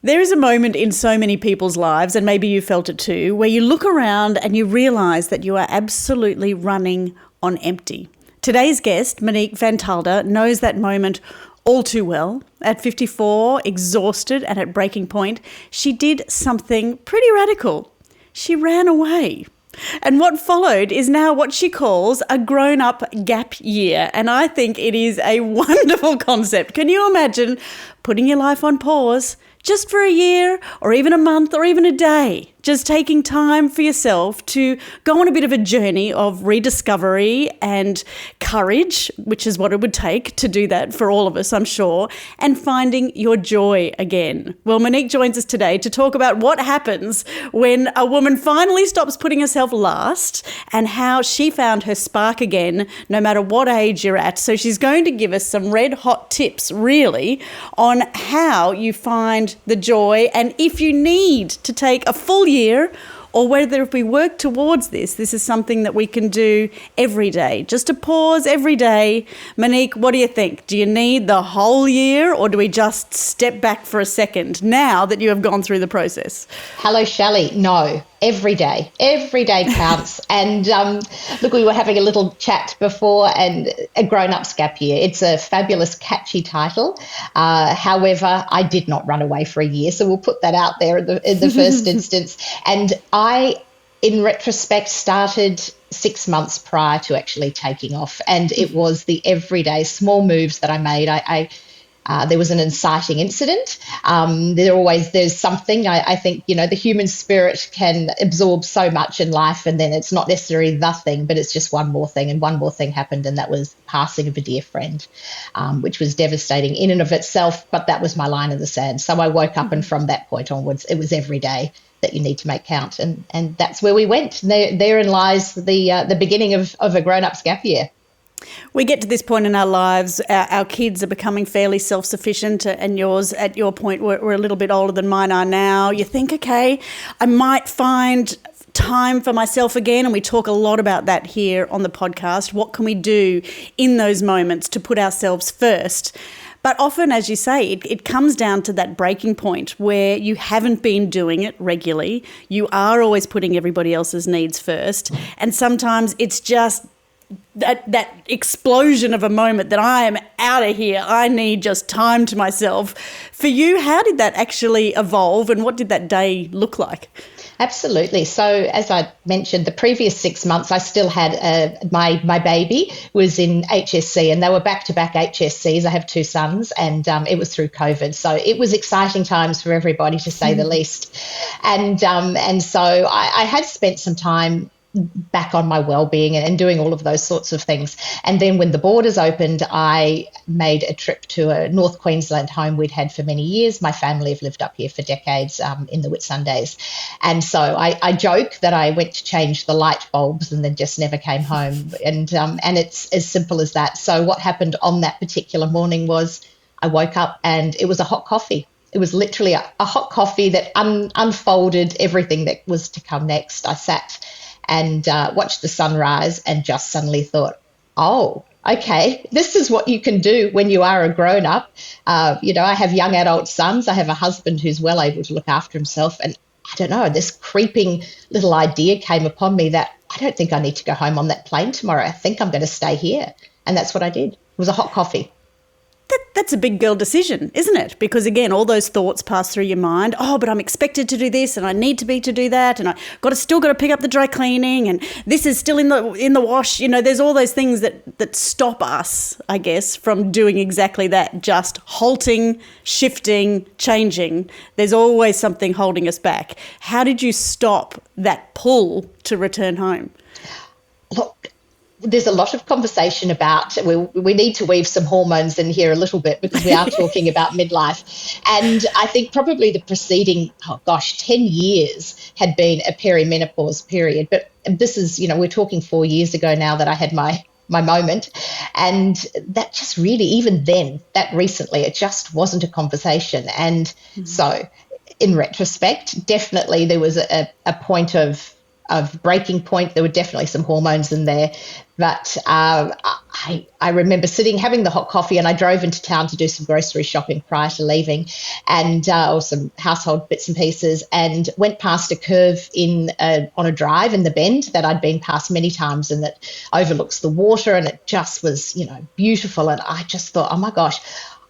There is a moment in so many people's lives, and maybe you felt it too, where you look around and you realise that you are absolutely running on empty. Today's guest, Monique Van Tulder, knows that moment all too well. At 54, exhausted and at breaking point, she did something pretty radical. She ran away. And what followed is now what she calls a grown-up gap year. And I think it is a wonderful concept. Can you imagine putting your life on pause just for a year or even a month or even a day? Just taking time for yourself to go on a bit of a journey of rediscovery and courage, which is what it would take to do that for all of us, I'm sure, and finding your joy again. Well, Monique joins us today to talk about what happens when a woman finally stops putting herself last and how she found her spark again, no matter what age you're at. So she's going to give us some red hot tips, really, on how you find the joy, and if you need to take a full year, or whether if we work towards this is something that we can do every day. Just a pause every day. Monique, what do you think? Do you need the whole year, or do we just step back for a second now that you have gone through the process? Hello, Shelley. No, every day. Every day counts. And look, we were having a little chat before, and a grown-ups gap year. It's a fabulous, catchy title. However, I did not run away for a year, so we'll put that out there in the first instance. And I, in retrospect, started 6 months prior to actually taking off, and it was the everyday small moves that I made. There was an inciting incident. There's something. I think, the human spirit can absorb so much in life, and then it's not necessarily the thing, but it's just one more thing. And one more thing happened, and that was passing of a dear friend, which was devastating in and of itself, but that was my line in the sand. So I woke up, and from that point onwards, it was every day that you need to make count. And that's where we went. Therein lies the beginning of a grown-ups gap year. We get to this point in our lives, our kids are becoming fairly self-sufficient, and yours, at your point, were a little bit older than mine are now. You think, okay, I might find time for myself again, and we talk a lot about that here on the podcast. What can we do in those moments to put ourselves first? But often, as you say, it comes down to that breaking point where you haven't been doing it regularly. You are always putting everybody else's needs first. And sometimes it's just that explosion of a moment that I am out of here. I need just time to myself. For you, how did that actually evolve, and what did that day look like? Absolutely. So as I mentioned, the previous 6 months, I still had my baby was in HSC, and they were back-to-back HSCs. I have two sons, and it was through COVID. So it was exciting times for everybody, to say the least. And so I had spent some time back on my well-being and doing all of those sorts of things. And then when the borders opened, I made a trip to a North Queensland home we'd had for many years. My family have lived up here for decades in the Whitsundays. And so I joke that I went to change the light bulbs and then just never came home. And it's as simple as that. So what happened on that particular morning was I woke up and it was a hot coffee. It was literally a hot coffee that unfolded everything that was to come next. I sat and watched the sunrise and just suddenly thought, oh, okay, this is what you can do when you are a grown-up. I have young adult sons. I have a husband who's well able to look after himself. And I don't know, this creeping little idea came upon me that I don't think I need to go home on that plane tomorrow. I think I'm going to stay here. And that's what I did. It was a hot coffee. That's a big girl decision, isn't it? Because, again, all those thoughts pass through your mind. Oh, but I'm expected to do this, and I need to do that, and I still got to pick up the dry cleaning, and this is still in the wash. There's all those things that stop us, I guess, from doing exactly that. Just halting, shifting, changing. There's always something holding us back. How did you stop that pull to return home? Look, there's a lot of conversation about, we need to weave some hormones in here a little bit, because we are talking about midlife. And I think probably the preceding, 10 years had been a perimenopause period. But this is, we're talking 4 years ago now that I had my moment. And that just really, even then, that recently, it just wasn't a conversation. And so in retrospect, definitely there was a point of breaking point. There were definitely some hormones in there. But I remember having the hot coffee, and I drove into town to do some grocery shopping prior to leaving, and or some household bits and pieces, and went past a curve on a drive in the Bend that I'd been past many times, and that overlooks the water, and it just was, beautiful. And I just thought, oh my gosh,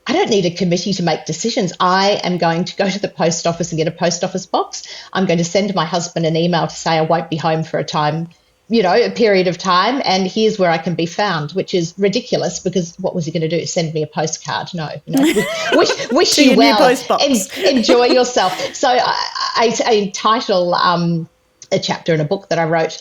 I don't need a committee to make decisions. I am going to go to the post office and get a post office box. I'm going to send my husband an email to say I won't be home for a period of time, and here's where I can be found, which is ridiculous because what was he going to do? Send me a postcard? No. Wish you well. Enjoy yourself. So I title a chapter in a book that I wrote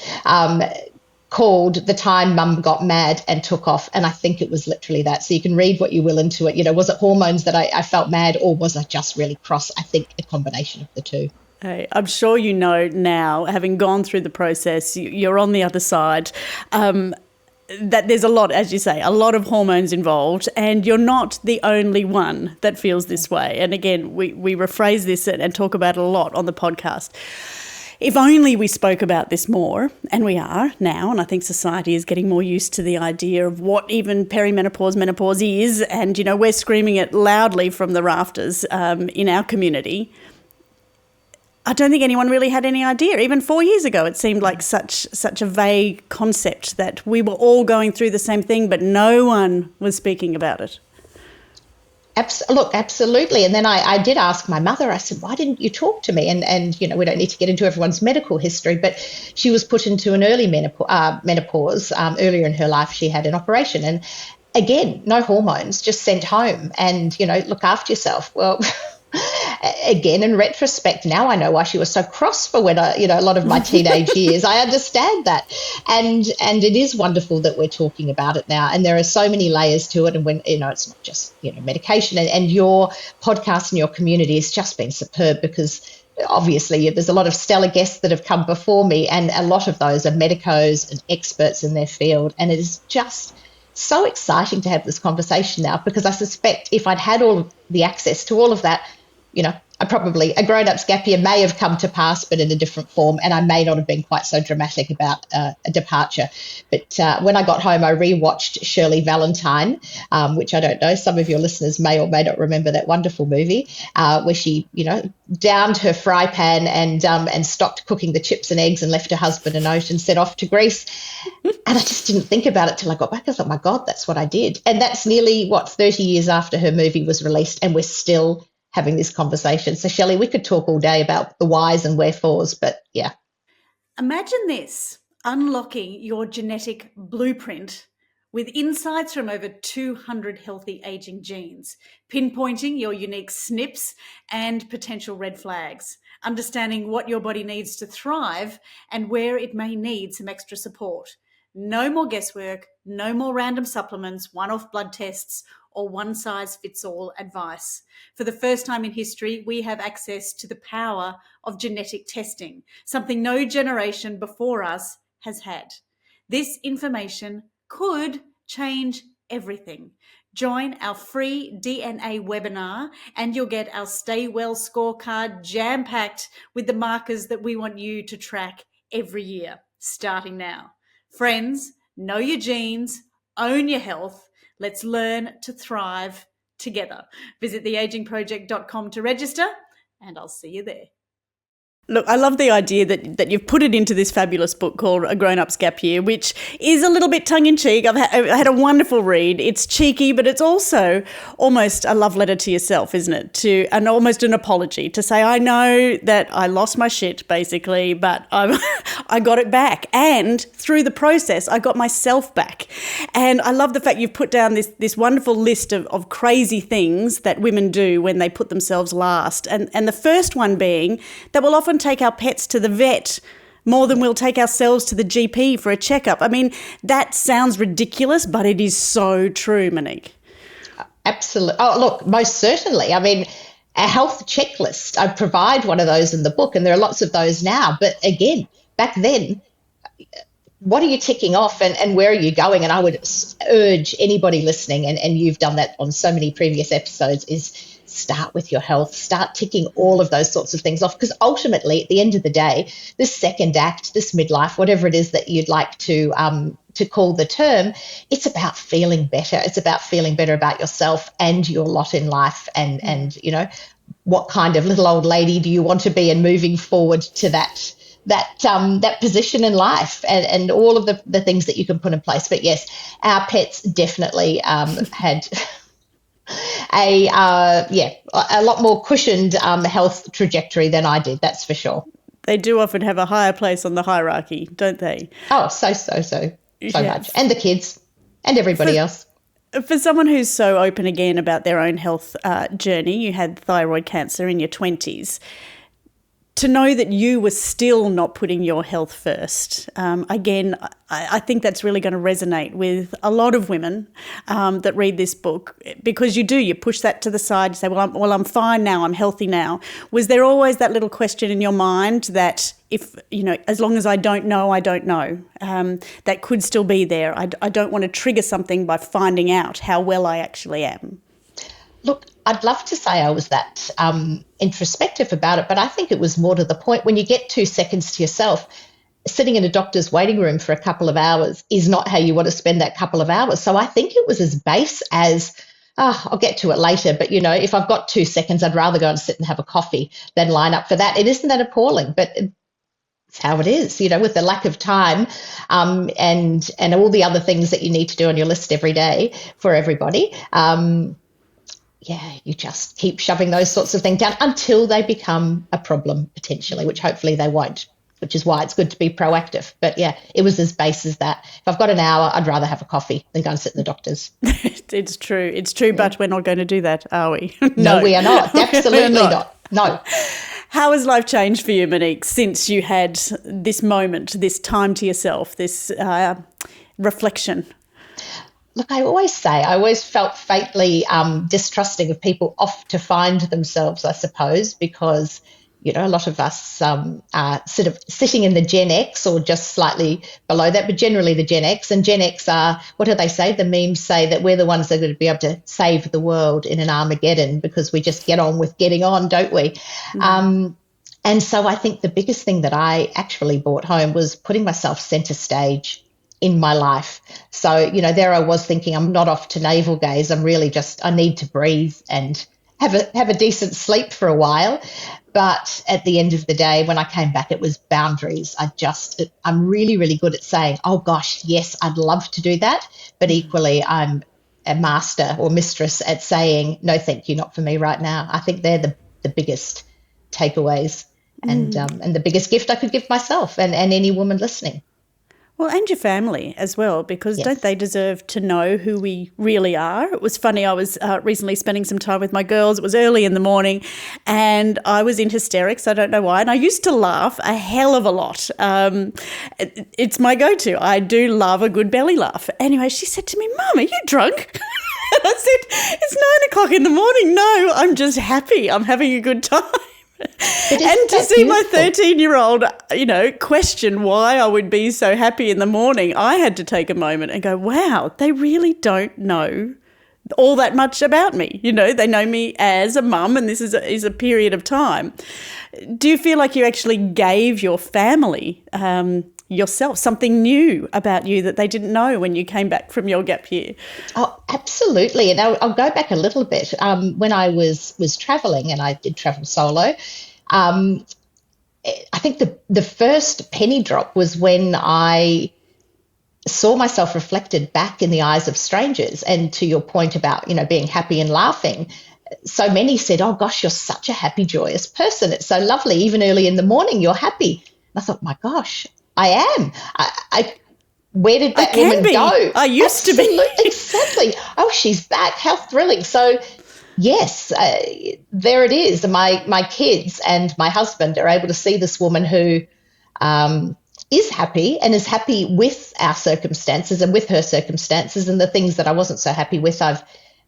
called The Time Mum Got Mad and Took Off. And I think it was literally that. So you can read what you will into it. Was it hormones that I felt mad, or was I just really cross? I think a combination of the two. Hey, I'm sure you know now, having gone through the process, you're on the other side, that there's a lot, as you say, a lot of hormones involved, and you're not the only one that feels this way. And again, we rephrase this and talk about it a lot on the podcast. If only we spoke about this more, and we are now, and I think society is getting more used to the idea of what even perimenopause, menopause is, and, we're screaming it loudly from the rafters in our community. I don't think anyone really had any idea. Even 4 years ago, it seemed like such a vague concept that we were all going through the same thing, but no one was speaking about it. Look, absolutely. And then I did ask my mother, I said, why didn't you talk to me? And we don't need to get into everyone's medical history, but she was put into an early menopause. Earlier in her life, she had an operation. And again, no hormones, just sent home and, look after yourself. Well, again, in retrospect, now I know why she was so cross for when a lot of my teenage years. I understand that. And it is wonderful that we're talking about it now. And there are so many layers to it. And when, it's not just, medication, and your podcast and your community has just been superb, because obviously there's a lot of stellar guests that have come before me, and a lot of those are medicos and experts in their field. And it is just so exciting to have this conversation now, because I suspect if I'd had all the access to all of that, a grown-ups gap year may have come to pass, but in a different form, and I may not have been quite so dramatic about a departure. But when I got home, I rewatched Shirley Valentine, which I don't know, some of your listeners may or may not remember that wonderful movie, where she, downed her fry pan and stopped cooking the chips and eggs and left her husband a note and set off to Greece. And I just didn't think about it till I got back. I thought, my God, that's what I did. And that's nearly, 30 years after her movie was released, and we're still having this conversation. So, Shelley, we could talk all day about the whys and wherefores, but yeah. Imagine this, unlocking your genetic blueprint with insights from over 200 healthy aging genes, pinpointing your unique SNPs and potential red flags, understanding what your body needs to thrive and where it may need some extra support. No more guesswork, no more random supplements, one-off blood tests, or one-size-fits-all advice. For the first time in history, we have access to the power of genetic testing, something no generation before us has had. This information could change everything. Join our free DNA webinar and you'll get our Stay Well scorecard jam-packed with the markers that we want you to track every year, starting now. Friends, know your genes, own your health. Let's learn to thrive together. Visit theagingproject.com to register, and I'll see you there. Look, I love the idea that you've put it into this fabulous book called A Grown-Up's Gap Year, which is a little bit tongue-in-cheek. I had a wonderful read. It's cheeky, but it's also almost a love letter to yourself, isn't it? And almost an apology to say, I know that I lost my shit, basically, but I got it back. And through the process, I got myself back. And I love the fact you've put down this wonderful list of crazy things that women do when they put themselves last. And the first one being that we'll often take our pets to the vet more than we'll take ourselves to the GP for a checkup. I mean, that sounds ridiculous, but it is so true, Monique. Absolutely. Oh, look, most certainly. I mean, a health checklist, I provide one of those in the book, and there are lots of those now. But again, back then, what are you ticking off and where are you going? And I would urge anybody listening, and you've done that on so many previous episodes, is start with your health, start ticking all of those sorts of things off, because ultimately, at the end of the day, this second act, this midlife, whatever it is that you'd like to call the term, it's about feeling better. It's about feeling better about yourself and your lot in life, and you know, what kind of little old lady do you want to be, and moving forward to that position in life, and all of the things that you can put in place. But yes, our pets definitely had a lot more cushioned health trajectory than I did, that's for sure. They do often have a higher place on the hierarchy, don't they? Oh, so much. And the kids and everybody else. For someone who's so open again about their own health journey, you had thyroid cancer in your 20s. To know that you were still not putting your health first, again, I think that's really going to resonate with a lot of women that read this book, because you push that to the side, you say, well, I'm fine now, I'm healthy now. Was there always that little question in your mind that if, you know, as long as I don't know, I don't know, that could still be there? I don't want to trigger something by finding out how well I actually am. Look, I'd love to say I was that introspective about it, but I think it was more to the point when you get 2 seconds to yourself. Sitting in a doctor's waiting room for a couple of hours is not how you want to spend that couple of hours. So I think it was as base as, I'll get to it later, but, you know, if I've got 2 seconds, I'd rather go and sit and have a coffee than line up for that. It isn't that appalling, but it's how it is, you know, with the lack of time and all the other things that you need to do on your list every day for everybody. You just keep shoving those sorts of things down until they become a problem, potentially, which hopefully they won't, which is why it's good to be proactive. But yeah, it was as base as that. If I've got an hour, I'd rather have a coffee than go and sit in the doctor's. It's true, but we're not going to do that, are we? No, we are not. Absolutely not. No. How has life changed for you, Monique, since you had this moment, this time to yourself, this reflection? Look, I always felt fatally distrusting of people off to find themselves, I suppose, because, you know, a lot of us are sort of sitting in the Gen X or just slightly below that, but generally the Gen X. And Gen X are, what do they say? The memes say that we're the ones that are going to be able to save the world in an Armageddon because we just get on with getting on, don't we? Mm-hmm. And so I think the biggest thing that I actually brought home was putting myself centre stage in my life. So, you know, there I was thinking, I'm not off to navel gaze. I'm really just, I need to breathe and have a decent sleep for a while. But at the end of the day, when I came back, it was boundaries. I'm really, really good at saying, oh gosh, yes, I'd love to do that. But equally, I'm a master or mistress at saying, no, thank you, not for me right now. I think they're the biggest takeaways and the biggest gift I could give myself and any woman listening. Well, and your family as well, because yes. Don't they deserve to know who we really are? It was funny, I was recently spending some time with my girls. It was early in the morning and I was in hysterics. I don't know why. And I used to laugh a hell of a lot. It's my go-to. I do love a good belly laugh. Anyway, she said to me, Mum, are you drunk? And I said, it's 9 o'clock in the morning. No, I'm just happy. I'm having a good time. And to see my 13-year-old, you know, question why I would be so happy in the morning, I had to take a moment and go, wow, they really don't know all that much about me. You know, they know me as a mum, and this is a period of time. Do you feel like you actually gave your family yourself something new about you that they didn't know when you came back from your gap year? Oh, absolutely. And I'll go back a little bit. When I was traveling, and I did travel solo, I think the first penny drop was when I saw myself reflected back in the eyes of strangers. And to your point about, you know, being happy and laughing, so many said, oh gosh, you're such a happy, joyous person. It's so lovely. Even early in the morning, you're happy. And I thought, my gosh, I am. Where did that woman go? I used to be. Exactly. Oh, she's back. How thrilling. So, yes, there it is. My kids and my husband are able to see this woman who is happy and is happy with our circumstances and with her circumstances, and the things that I wasn't so happy with, I've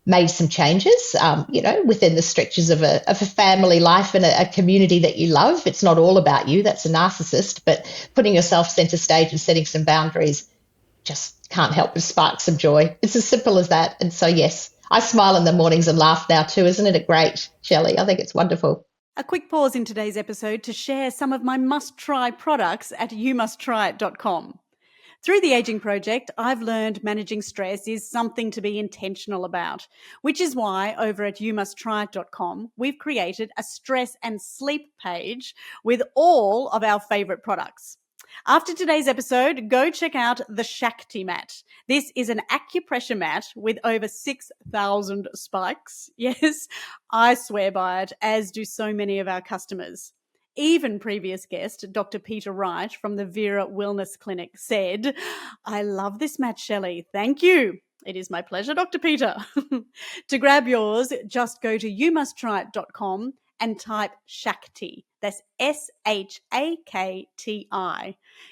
made some changes, you know, within the strictures of a family life and a community that you love. It's not all about you. That's a narcissist, but putting yourself center stage and setting some boundaries just can't help but spark some joy. It's as simple as that. And so, yes, I smile in the mornings and laugh now too. Isn't it great, Shelley? I think it's wonderful. A quick pause in today's episode to share some of my must-try products at youmusttryit.com. Through the Aging Project, I've learned managing stress is something to be intentional about, which is why over at youmusttryit.com, we've created a stress and sleep page with all of our favourite products. After today's episode, go check out the Shakti mat. This is an acupressure mat with over 6,000 spikes. Yes, I swear by it, as do so many of our customers. Even previous guest, Dr. Peter Wright from the Vera Wellness Clinic said, "I love this mat, Shelley. Thank you." It is my pleasure, Dr. Peter. To grab yours, just go to youmusttryit.com and type Shakti. That's SHAKTI.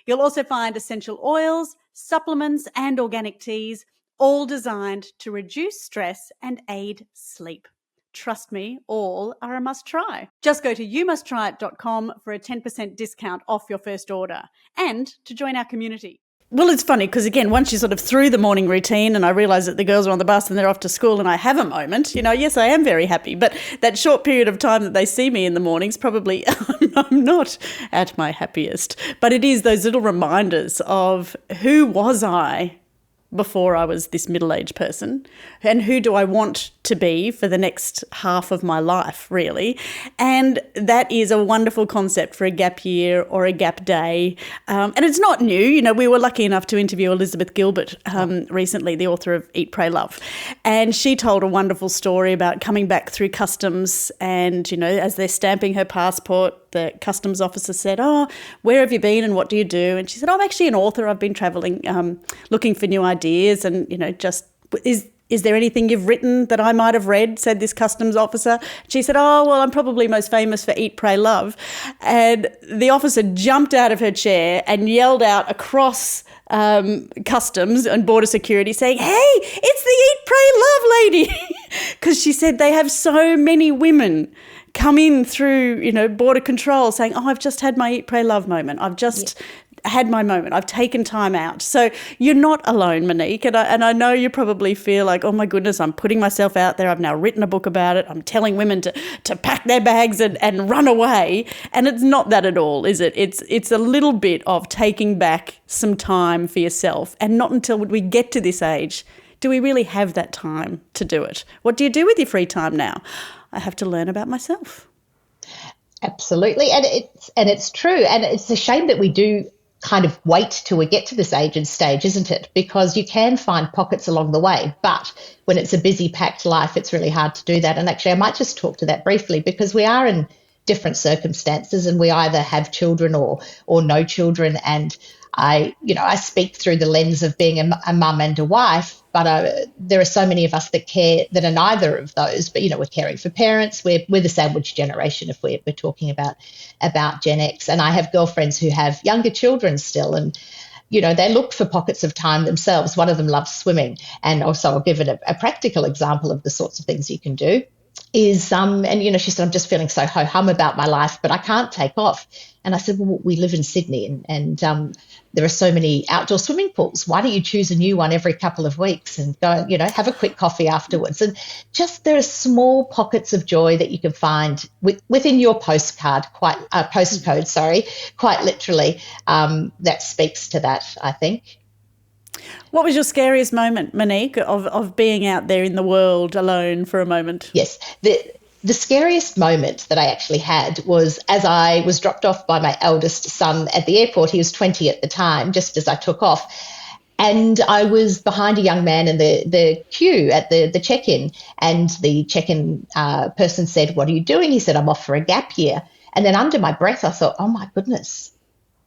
You'll also find essential oils, supplements, and organic teas, all designed to reduce stress and aid sleep. Trust me, all are a must try. Just go to youmusttryit.com for a 10% discount off your first order and to join our community. Well, it's funny because, again, once you're sort of through the morning routine and I realise that the girls are on the bus and they're off to school and I have a moment, yes, I am very happy. But that short period of time that they see me in the mornings, probably I'm not at my happiest. But it is those little reminders of who was I before I was this middle-aged person and who do I want to be for the next half of my life, really. And that is a wonderful concept for a gap year or a gap day. And it's not new. We were lucky enough to interview Elizabeth Gilbert recently, the author of Eat, Pray, Love. And she told a wonderful story about coming back through customs and, as they're stamping her passport, the customs officer said, "Oh, where have you been and what do you do?" And she said, "Oh, I'm actually an author. I've been travelling, looking for new ideas and, is there anything you've written that I might have read?" said this customs officer. She said, "Oh, well, I'm probably most famous for Eat, Pray, Love." And the officer jumped out of her chair and yelled out across customs and border security saying, "Hey, it's the Eat, Pray, Love lady." Because she said they have so many women come in through, border control saying, "Oh, I've just had my Eat, Pray, Love moment. I've just had my moment. I've taken time out." So you're not alone, Monique. And I know you probably feel like, "Oh my goodness, I'm putting myself out there. I've now written a book about it. I'm telling women to pack their bags and run away." And it's not that at all, is it? It's a little bit of taking back some time for yourself. And not until we get to this age do we really have that time to do it. What do you do with your free time now? I have to learn about myself. Absolutely. And it's true. And it's a shame that we do kind of wait till we get to this age and stage, isn't it? Because you can find pockets along the way, but when it's a busy, packed life, it's really hard to do that. And actually, I might just talk to that briefly because we are in different circumstances and we either have children or no children. And I speak through the lens of being a mum and a wife, but there are so many of us that are neither of those. But we're caring for parents. We're the sandwich generation if we're talking about Gen X. And I have girlfriends who have younger children still, and they look for pockets of time themselves. One of them loves swimming, and also I'll give it a practical example of the sorts of things you can do. Is she said, "I'm just feeling so ho-hum about my life, but I can't take off." And I said, "Well, we live in Sydney and there are so many outdoor swimming pools. Why don't you choose a new one every couple of weeks and go, have a quick coffee afterwards?" And just there are small pockets of joy that you can find within your postcode, quite literally, that speaks to that, I think. What was your scariest moment, Monique, of being out there in the world alone for a moment? Yes. The scariest moment that I actually had was as I was dropped off by my eldest son at the airport. He was 20 at the time, just as I took off. And I was behind a young man in the queue at the check-in. And the check-in person said, "What are you doing?" He said, "I'm off for a gap year." And then under my breath, I thought, "Oh, my goodness.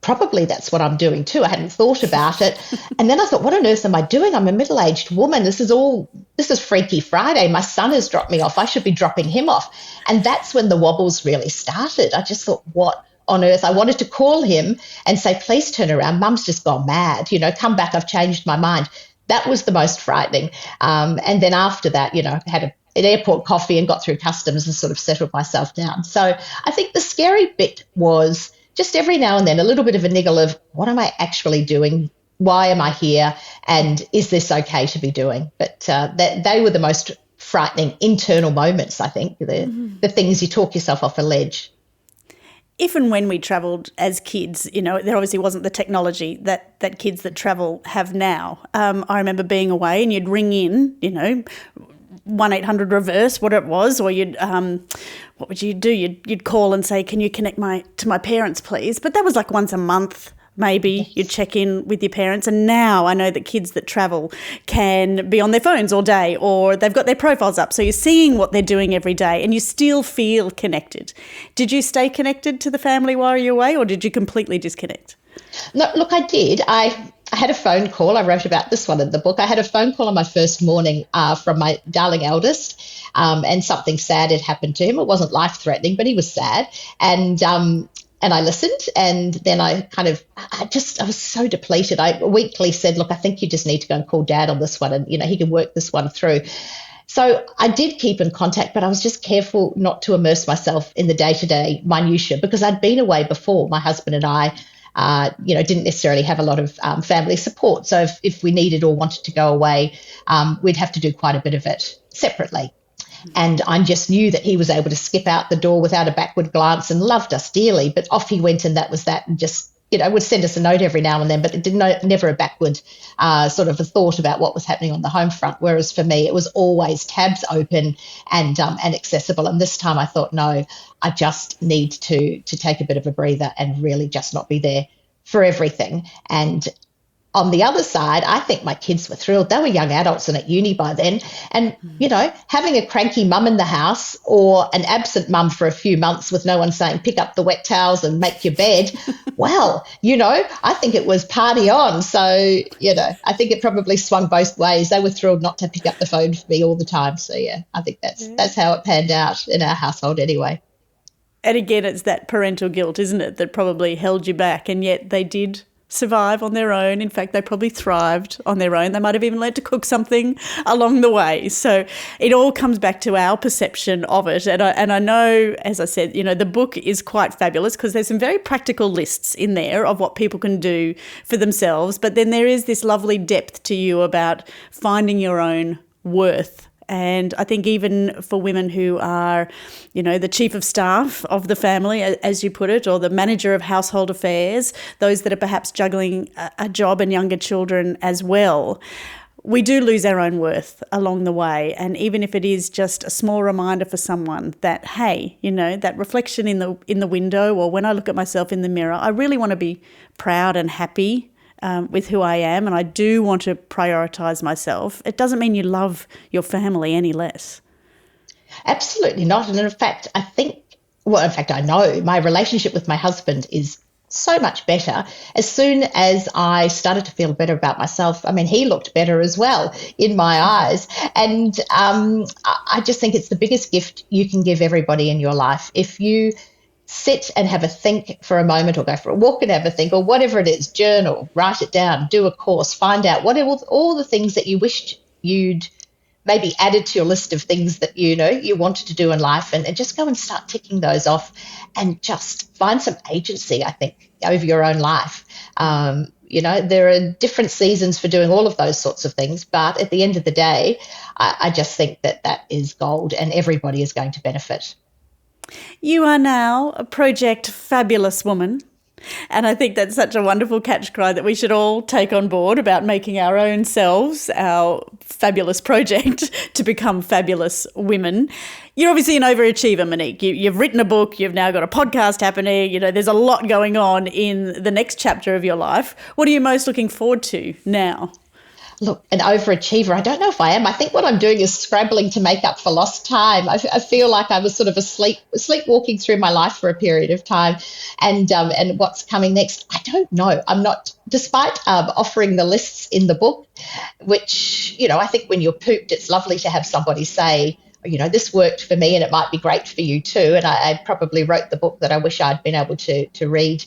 Probably that's what I'm doing too." I hadn't thought about it. And then I thought, what on earth am I doing? I'm a middle-aged woman. This is Freaky Friday. My son has dropped me off. I should be dropping him off. And that's when the wobbles really started. I just thought, what on earth? I wanted to call him and say, "Please turn around. Mum's just gone mad. Come back. I've changed my mind." That was the most frightening. And then after that, had an airport coffee and got through customs and sort of settled myself down. So I think the scary bit was just every now and then a little bit of a niggle of what am I actually doing? Why am I here? And is this okay to be doing? But they were the most frightening internal moments, I think, the things you talk yourself off a ledge. If and when we travelled as kids, there obviously wasn't the technology that kids that travel have now. I remember being away and you'd ring in, 1-800-REVERSE, what it was, or you'd what would you do? You'd call and say, can you connect to my parents, please? But that was like once a month. Maybe you'd check in with your parents. And now I know that kids that travel can be on their phones all day, or they've got their profiles up. So you're seeing what they're doing every day and you still feel connected. Did you stay connected to the family while you were away, or did you completely disconnect? No, look, I did. I had a phone call. I wrote about this one in the book. I had a phone call on my first morning from my darling eldest, and something sad had happened to him. It wasn't life-threatening, but he was sad. And I listened, and then I was so depleted. I weakly said, look, I think you just need to go and call Dad on this one, and, he can work this one through. So I did keep in contact, but I was just careful not to immerse myself in the day-to-day minutiae, because I'd been away before. My husband and I, didn't necessarily have a lot of family support. So if we needed or wanted to go away, we'd have to do quite a bit of it separately. And I just knew that he was able to skip out the door without a backward glance and loved us dearly. But off he went, and that was that. And just, would send us a note every now and then, but it didn't never a backward sort of a thought about what was happening on the home front. Whereas for me, it was always tabs open and accessible. And this time I thought, no, I just need to take a bit of a breather and really just not be there for everything. And on the other side, I think my kids were thrilled. They were young adults and at uni by then. And, having a cranky mum in the house, or an absent mum for a few months with no one saying, pick up the wet towels and make your bed, well, I think it was party on. So, I think it probably swung both ways. They were thrilled not to pick up the phone for me all the time. So, yeah, I think that's how it panned out in our household anyway. And again, it's that parental guilt, isn't it, that probably held you back, and yet they did survive on their own. In fact, they probably thrived on their own. They might have even learned to cook something along the way. So it all comes back to our perception of it. And I know, as I said, the book is quite fabulous because there's some very practical lists in there of what people can do for themselves. But then there is this lovely depth to you about finding your own worth. And I think even for women who are, the chief of staff of the family, as you put it, or the manager of household affairs, those that are perhaps juggling a job and younger children as well, we do lose our own worth along the way. And even if it is just a small reminder for someone that, hey, that reflection in the window, or when I look at myself in the mirror, I really want to be proud and happy with who I am, and I do want to prioritise myself. It doesn't mean you love your family any less. Absolutely not. And in fact, I know my relationship with my husband is so much better. As soon as I started to feel better about myself, he looked better as well in my eyes. And I just think it's the biggest gift you can give everybody in your life. If you sit and have a think for a moment, or go for a walk and have a think, or whatever it is, journal, write it down, do a course, find out what all the things that you wished you'd maybe added to your list of things that you wanted to do in life, and just go and start ticking those off, and just find some agency, I think, over your own life. There are different seasons for doing all of those sorts of things, but at the end of the day, I just think that is gold, and everybody is going to benefit. You are now a Project Fabulous Woman, and I think that's such a wonderful catch cry that we should all take on board about making our own selves our fabulous project to become fabulous women. You're obviously an overachiever, Monique. You've written a book, you've now got a podcast happening, there's a lot going on in the next chapter of your life. What are you most looking forward to now? Look, an overachiever, I don't know if I am. I think what I'm doing is scrabbling to make up for lost time. I feel like I was sort of sleepwalking through my life for a period of time, and what's coming next, I don't know. I'm not, despite offering the lists in the book, which, I think when you're pooped, it's lovely to have somebody say, this worked for me and it might be great for you too. And I probably wrote the book that I wish I'd been able to read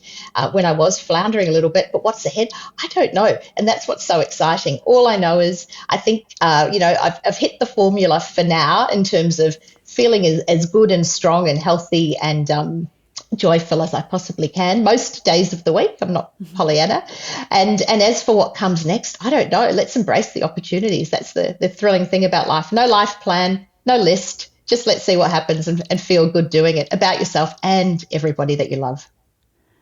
when I was floundering a little bit. But what's ahead? I don't know. And that's what's so exciting. All I know is I think, I've hit the formula for now in terms of feeling as good and strong and healthy and joyful as I possibly can most days of the week. I'm not Pollyanna. And as for what comes next, I don't know. Let's embrace the opportunities. That's the thrilling thing about life. No life plan, no list. Just let's see what happens and feel good doing it about yourself and everybody that you love.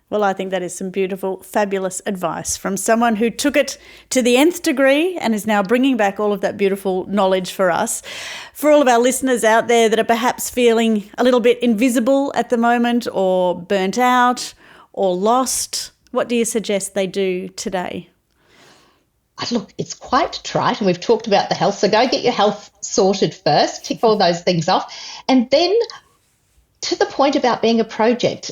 Well, I think that is some beautiful, fabulous advice from someone who took it to the nth degree and is now bringing back all of that beautiful knowledge for us. For all of our listeners out there that are perhaps feeling a little bit invisible at the moment or burnt out or lost, what do you suggest they do today? Look, it's quite trite, and we've talked about the health, so go get your health sorted first, tick all those things off, and then to the point about being a project,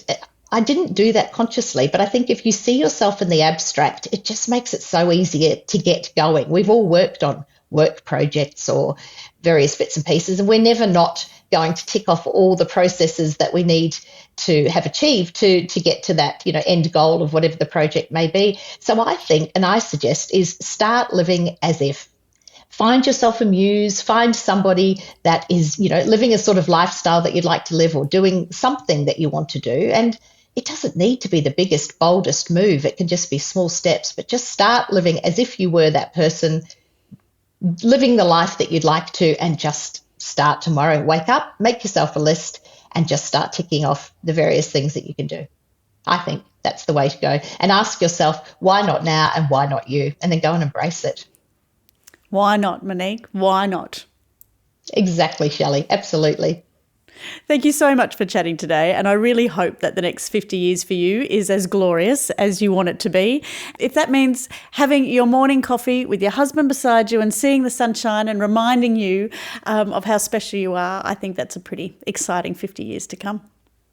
I didn't do that consciously, but I think if you see yourself in the abstract, it just makes it so easier to get going. We've all worked on work projects or various bits and pieces, and we're never not going to tick off all the processes that we need to have achieved to get to that, end goal of whatever the project may be. So I think, and I suggest, is start living as if. Find yourself a muse, find somebody that is, living a sort of lifestyle that you'd like to live or doing something that you want to do. And it doesn't need to be the biggest, boldest move. It can just be small steps, but just start living as if you were that person, living the life that you'd like to, and just start tomorrow. Wake up, make yourself a list, and just start ticking off the various things that you can do. I think that's the way to go. And ask yourself, why not now and why not you? And then go and embrace it. Why not, Monique? Why not? Exactly, Shelley. Absolutely. Thank you so much for chatting today, and I really hope that the next 50 years for you is as glorious as you want it to be. If that means having your morning coffee with your husband beside you and seeing the sunshine and reminding you of how special you are, I think that's a pretty exciting 50 years to come.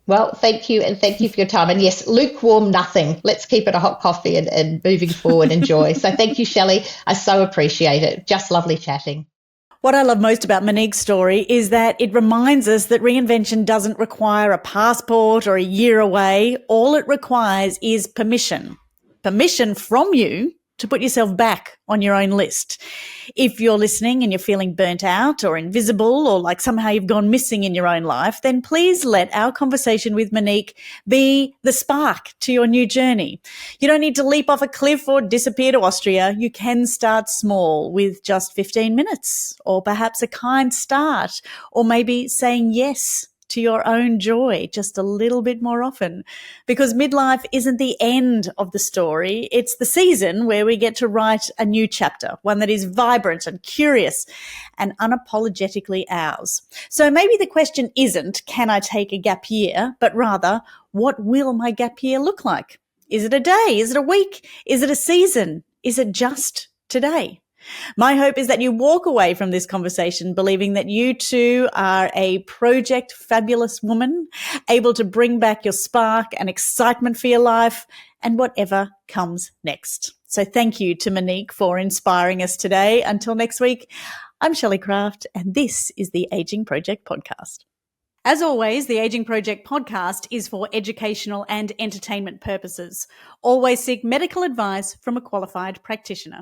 Well, thank you, and thank you for your time. And yes, lukewarm nothing. Let's keep it a hot coffee and moving forward, enjoy. So thank you, Shelley. I so appreciate it. Just lovely chatting. What I love most about Monique's story is that it reminds us that reinvention doesn't require a passport or a year away. All it requires is permission. Permission from you to put yourself back on your own list. If you're listening and you're feeling burnt out or invisible or like somehow you've gone missing in your own life, then please let our conversation with Monique be the spark to your new journey. You don't need to leap off a cliff or disappear to Austria. You can start small with just 15 minutes or perhaps a kind start, or maybe saying yes to your own joy just a little bit more often, because midlife isn't the end of the story. It's the season where we get to write a new chapter, one that is vibrant and curious and unapologetically ours. So maybe the question isn't, can I take a gap year, but rather, what will my gap year look like? Is it a day? Is it a week? Is it a season? Is it just today? My hope is that you walk away from this conversation believing that you too are a project fabulous woman, able to bring back your spark and excitement for your life and whatever comes next. So thank you to Monique for inspiring us today. Until next week, I'm Shelley Craft, and this is the Aging Project Podcast. As always, the Aging Project Podcast is for educational and entertainment purposes. Always seek medical advice from a qualified practitioner.